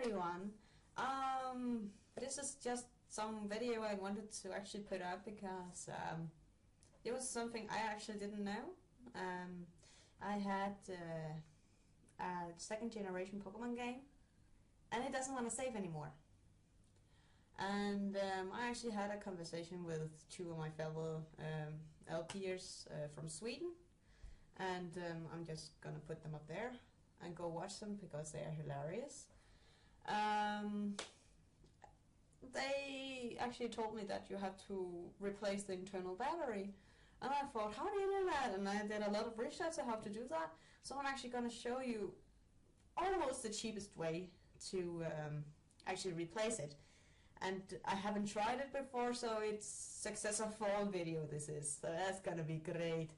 everyone. This is just some video I wanted to actually put up because it was something I actually didn't know. I had a second generation Pokemon game and it doesn't want to save anymore. And I actually had a conversation with two of my fellow LPers from Sweden, and I'm just gonna put them up there and go watch them because they are hilarious. They actually told me that you have to replace the internal battery, and I thought, how do you do that? And I did a lot of research on how to do that, so I'm actually going to show you almost the cheapest way to actually replace it. And I haven't tried it before, so it's success of fall video this is, so that's gonna be great.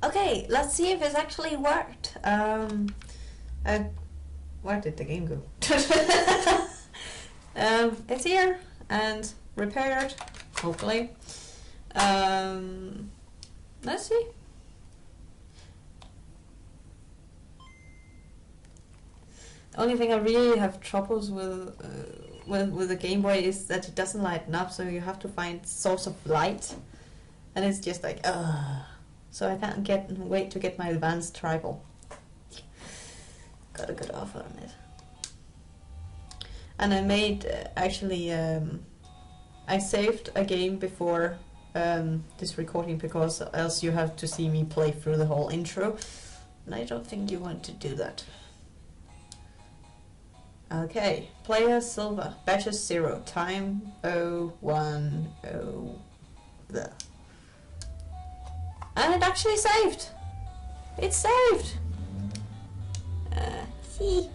Okay, let's see if it's actually worked. Where did the game go? It's here and repaired, hopefully. Let's see. The only thing I really have troubles with the Game Boy is that it doesn't lighten up, so you have to find source of light, and it's just like so I can't wait to get my advanced tribal. Got a good offer on it. And I made actually I saved a game before this recording, because else you have to see me play through the whole intro, and I don't think you want to do that. Okay, player silver, batches 0, time 010 there. And it actually saved! It saved! See?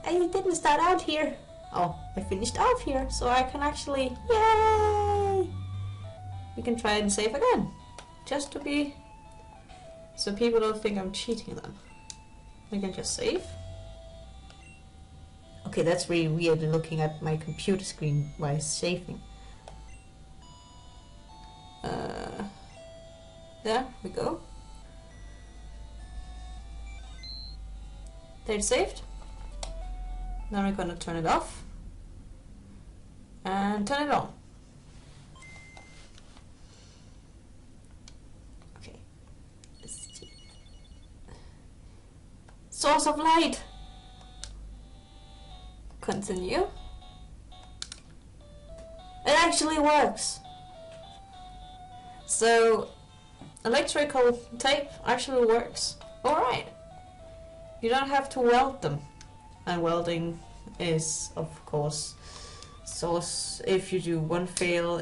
I didn't start out here. Oh, I finished off here, so I can actually, yay! We can try and save again, just to be, so people don't think I'm cheating them. We can just save. Okay, that's really weird looking at my computer screen while saving. There we go. There it's saved. Now we're gonna turn it off and turn it on. Okay, let's see. Source of light. Continue. It actually works. So electrical tape actually works. Alright. You don't have to weld them. And welding is, of course, source. If you do one flaw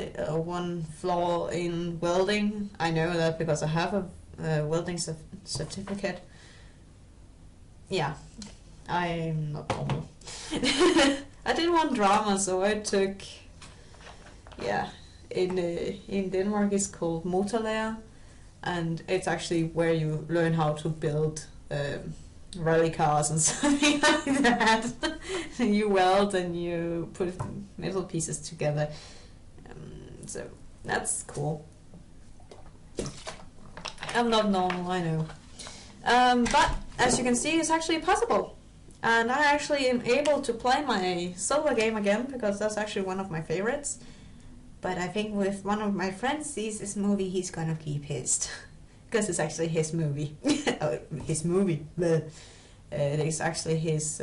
in welding, I know that because I have a welding certificate. Yeah, I'm not normal. I didn't want drama, so I took, yeah, in Denmark it's called metalreita, and it's actually where you learn how to build rally cars and something like that. You weld and you put metal pieces together, so that's cool. I'm not normal, I know, but as you can see, it's actually possible. And I actually am able to play my solo game again, because that's actually one of my favorites. But I think with one of my friends sees this movie, he's gonna keep pissed. Because it's actually his movie. Oh, his movie. It's actually his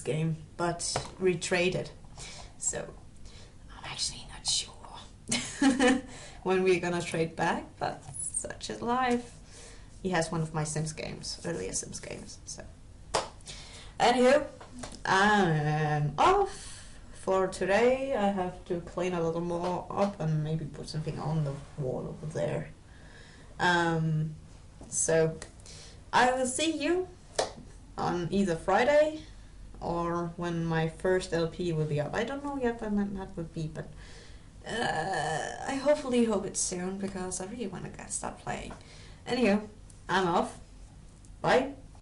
game, but retraded. So I'm actually not sure when we're gonna trade back, but such is life. He has one of my Sims games, earlier Sims games. So, anywho, I'm off for today. I have to clean a little more up and maybe put something on the wall over there. So I will see you on either Friday or when my first LP will be up. I don't know yet when that would be, but I hopefully hope it's soon, because I really want to start playing. Anywho, I'm off. Bye.